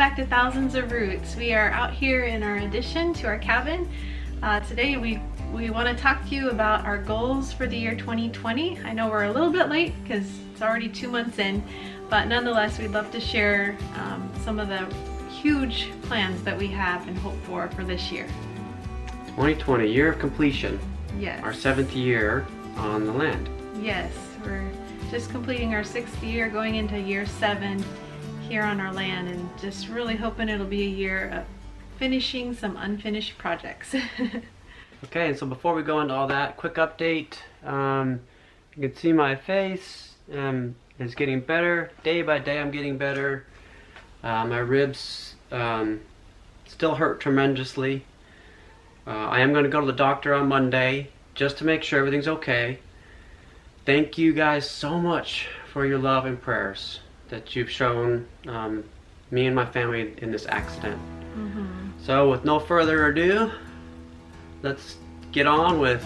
back to Thousands of Roots. We are out here in our addition to our cabin. Today we want to talk to you about our goals for the year 2020. I know we're a little bit late because it's already 2 months in, but nonetheless we'd love to share some of the huge plans that we have and hope for this year. 2020, year of completion. Yes. Our 7th year on the land. Yes, we're just completing our 6th year, going into year 7 here on our land, and just really hoping it'll be a year of finishing some unfinished projects. Okay, and so before we go into all that, quick update. You can see my face is getting better. Day by day I'm getting better. My ribs still hurt tremendously. I am going to go to the doctor on Monday just to make sure everything's okay. Thank you guys so much for your love and prayers that you've shown me and my family in this accident. So with no further ado, let's get on with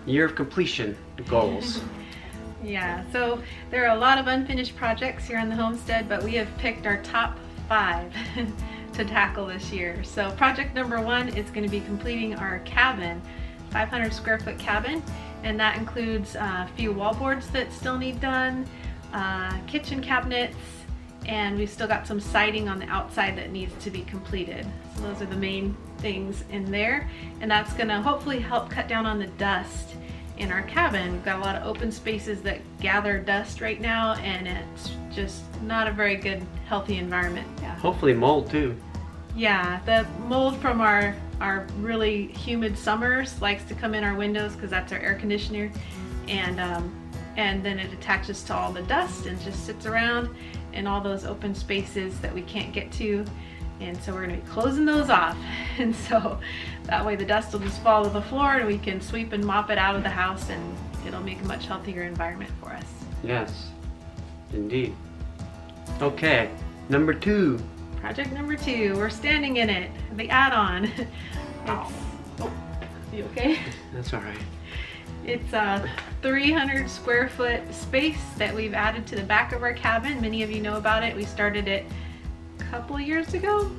year of completion goals. Yeah, so there are a lot of unfinished projects here on the homestead, but we have picked our top 5 to tackle this year. So project number 1 is going to be completing our cabin, 500 square foot cabin, and that includes a few wall boards that still need done, kitchen cabinets, and we've still got some siding on the outside that needs to be completed. So those are the main things in there, and that's going to hopefully help cut down on the dust in our cabin. We've got a lot of open spaces that gather dust right now, and it's just not a very good, healthy environment. Yeah. Hopefully mold too. Yeah, the mold from our really humid summers likes to come in our windows because that's our air conditioner, and then it attaches to all the dust and just sits around in all those open spaces that we can't get to. And so we're going to be closing those off, and so that way the dust will just fall to the floor and we can sweep and mop it out of the house, and it'll make a much healthier environment for us. Yes, indeed. Okay, number 2. Project number 2, we're standing in it, the Addon. You okay? That's all right. It's a 300 square foot space that we've added to the back of our cabin. Many of you know about it. We started it a couple of years ago.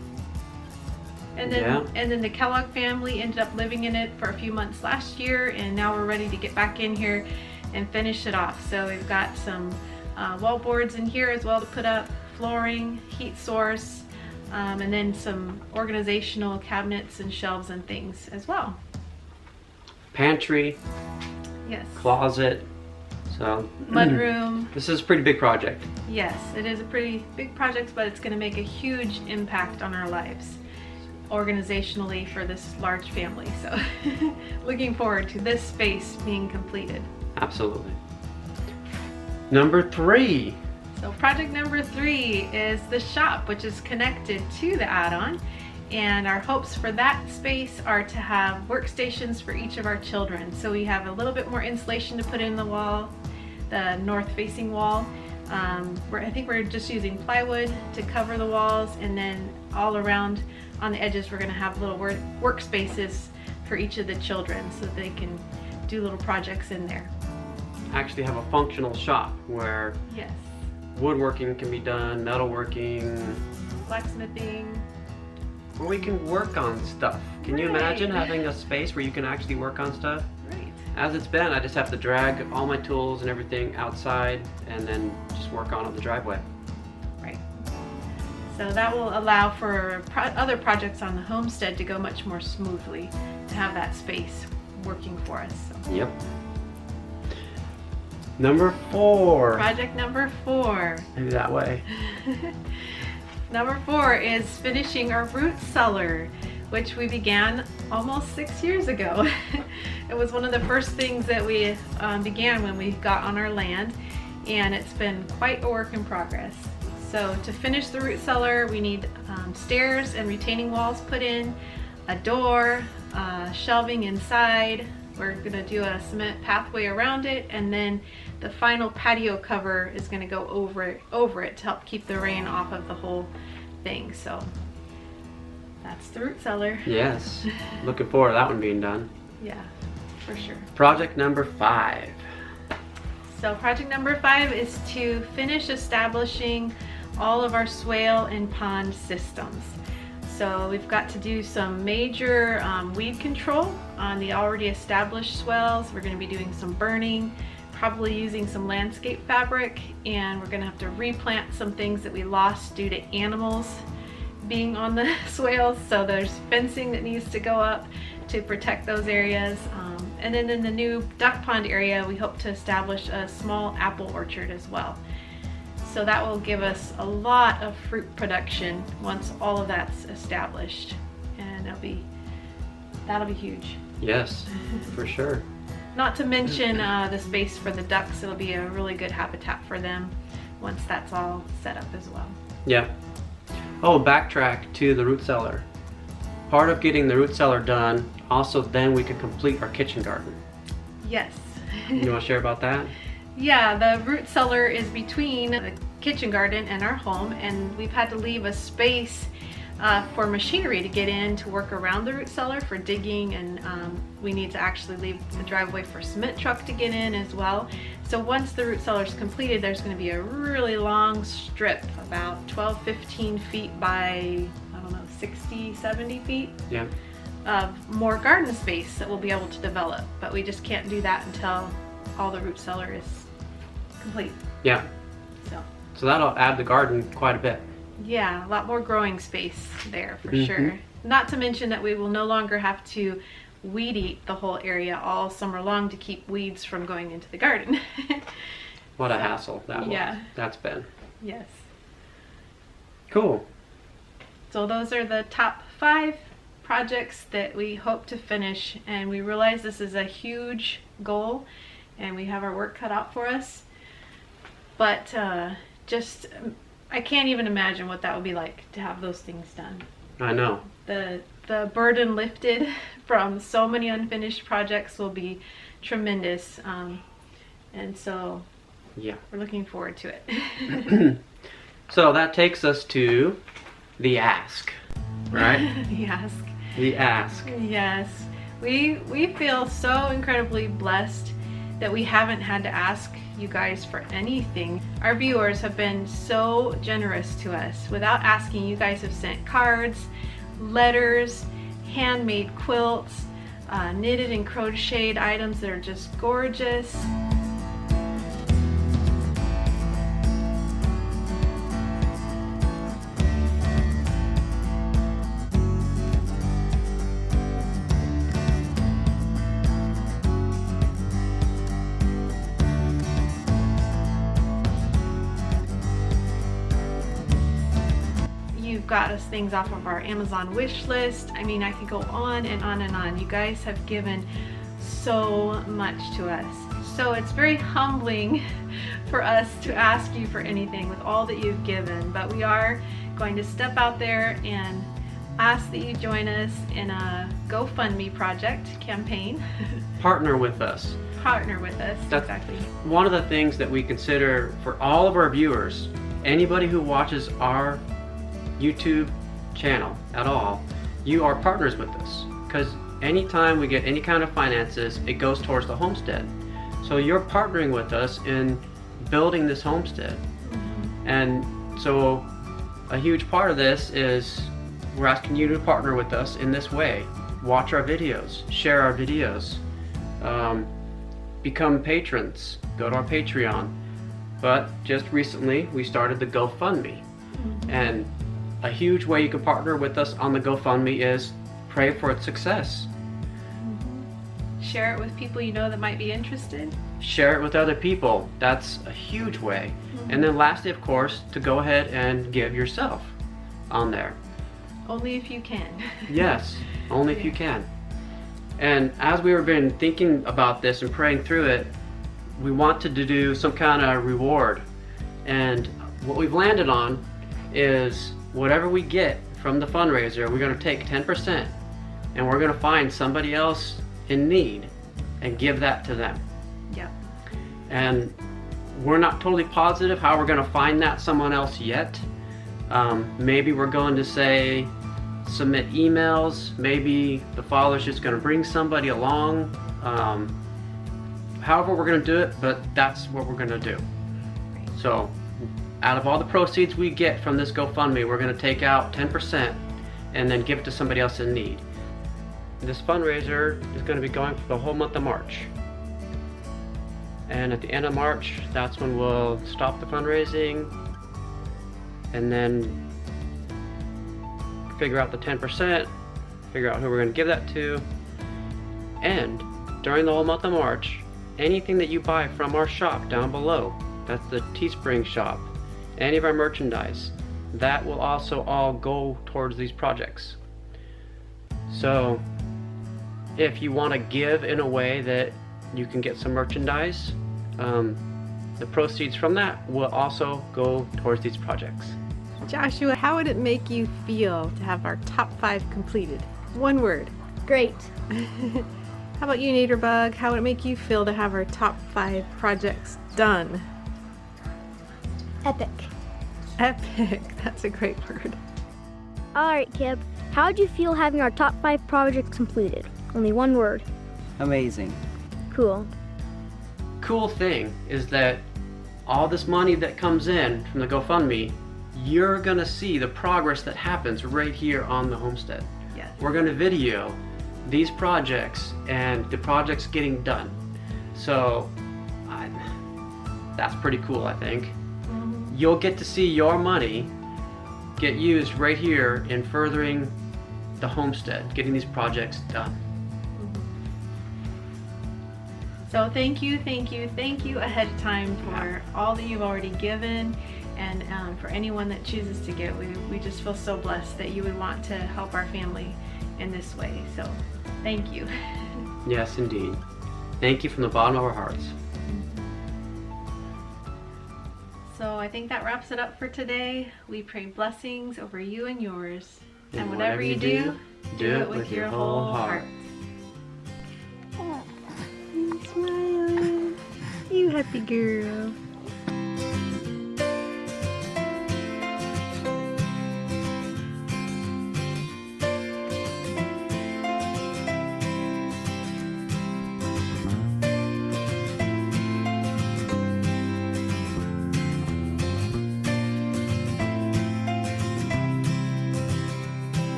And then the Kellogg family ended up living in it for a few months last year, and now we're ready to get back in here and finish it off. So we've got some wall boards in here as well to put up, flooring, heat source, and then some organizational cabinets and shelves and things as well. Pantry. Yes. Closet. So mudroom. This is a pretty big project. Yes, it is a pretty big project, but it's going to make a huge impact on our lives organizationally for this large family. So looking forward to this space being completed. Absolutely. Number 3. So project number 3 is the shop, which is connected to the add-on. And our hopes for that space are to have workstations for each of our children. So we have a little bit more insulation to put in the wall, the north-facing wall. I think we're just using plywood to cover the walls, and then all around on the edges we're going to have little workspaces for each of the children so they can do little projects in there. Actually have a functional shop where yes, woodworking can be done, metalworking, blacksmithing. Where we can work on stuff. Can you imagine having a space where you can actually work on stuff? Right. As it's been, I just have to drag all my tools and everything outside and then just work on the driveway. Right. So that will allow for other projects on the homestead to go much more smoothly, to have that space working for us. So. Yep. Number 4. Project number 4. Maybe that way. Number 4 is finishing our root cellar, which we began almost 6 years ago. It was one of the first things that we began when we got on our land, and it's been quite a work in progress. So to finish the root cellar, we need stairs and retaining walls put in, a door, shelving inside. We're going to do a cement pathway around it, and then the final patio cover is going to go over it to help keep the rain off of the whole thing. So that's the root cellar. Yes. Looking forward to that one being done. Yeah, for sure. Project number 5. So project number 5 is to finish establishing all of our swale and pond systems. So we've got to do some major weed control on the already established swales. We're going to be doing some burning, probably using some landscape fabric, and we're going to have to replant some things that we lost due to animals being on the swales. So there's fencing that needs to go up to protect those areas. And then in the new duck pond area, we hope to establish a small apple orchard as well. So that will give us a lot of fruit production once all of that's established, and that'll be huge. Yes, for sure. Not to mention the space for the ducks. It'll be a really good habitat for them once that's all set up as well. Yeah. Oh, backtrack to the root cellar. Part of getting the root cellar done, also then we could complete our kitchen garden. Yes. You want to share about that? Yeah, the root cellar is between the kitchen garden and our home, and we've had to leave a space for machinery to get in to work around the root cellar for digging, and we need to actually leave the driveway for a cement truck to get in as well. So once the root cellar is completed, there's going to be a really long strip, about 12-15 feet by, I don't know, 60-70 feet. Yeah. Of more garden space that we'll be able to develop, but we just can't do that until all the root cellar is complete. Yeah. So that'll add the garden quite a bit. Yeah, a lot more growing space there for sure. Not to mention that we will no longer have to weed eat the whole area all summer long to keep weeds from going into the garden. What a hassle that was. That's been. Yes. Cool. So those are the top 5 projects that we hope to finish, and we realize this is a huge goal and we have our work cut out for us, but I can't even imagine what that would be like to have those things done. I know. The burden lifted from so many unfinished projects will be tremendous, and so yeah, we're looking forward to it. So that takes us to the ask, right? The ask. The ask. Yes, we feel so incredibly blessed that we haven't had to ask you guys for anything. Our viewers have been so generous to us. Without asking, you guys have sent cards, letters, handmade quilts, knitted and crocheted items that are just gorgeous. You've got us things off of our Amazon wish list. I mean, I could go on and on and on. You guys have given so much to us. So it's very humbling for us to ask you for anything with all that you've given, but we are going to step out there and ask that you join us in a GoFundMe project campaign. Partner with us. Partner with us, That's exactly. One of the things that we consider for all of our viewers, anybody who watches our YouTube channel at all, you are partners with us, because anytime we get any kind of finances, it goes towards the homestead. So you're partnering with us in building this homestead. And so a huge part of this is we're asking you to partner with us in this way. Watch our videos, share our videos, become patrons, go to our Patreon. But just recently we started the GoFundMe, and a huge way you can partner with us on the GoFundMe is pray for its success. Share it with people you know that might be interested. Share it with other people. That's a huge way. And then lastly, of course, to go ahead and give yourself on there. Only if you can. Yes, only if you can. And as we have been thinking about this and praying through it, we wanted to do some kind of reward. And what we've landed on is whatever we get from the fundraiser, we're going to take 10% and we're going to find somebody else in need and give that to them. Yep. And we're not totally positive how we're going to find that someone else yet. Maybe we're going to say submit emails. Maybe the Father's just going to bring somebody along. However we're going to do it, but that's what we're going to do. So out of all the proceeds we get from this GoFundMe, we're going to take out 10% and then give it to somebody else in need. This fundraiser is going to be going for the whole month of March. And at the end of March, that's when we'll stop the fundraising and then figure out the 10%, figure out who we're going to give that to. And during the whole month of March, anything that you buy from our shop down below, that's the Teespring shop, any of our merchandise, that will also all go towards these projects. So if you want to give in a way that you can get some merchandise, the proceeds from that will also go towards these projects. Joshua, how would it make you feel to have our top 5 completed? One word. Great. How about you, Naderbug? How would it make you feel to have our top 5 projects done? Epic. Epic. That's a great word. Alright, Kib. How would you feel having our top 5 projects completed? Only one word. Amazing. Cool. Cool thing is that all this money that comes in from the GoFundMe, you're gonna see the progress that happens right here on the homestead. Yes. We're gonna video these projects and the projects getting done. So that's pretty cool, I think. Mm-hmm. You'll get to see your money get used right here in furthering the homestead, getting these projects done. So thank you ahead of time for all that you've already given, and for anyone that chooses to give. We just feel so blessed that you would want to help our family in this way. So thank you. Yes, indeed. Thank you from the bottom of our hearts. So I think that wraps it up for today. We pray blessings over you and yours. And whatever you do, do it with your whole heart. Smiling. You happy girl.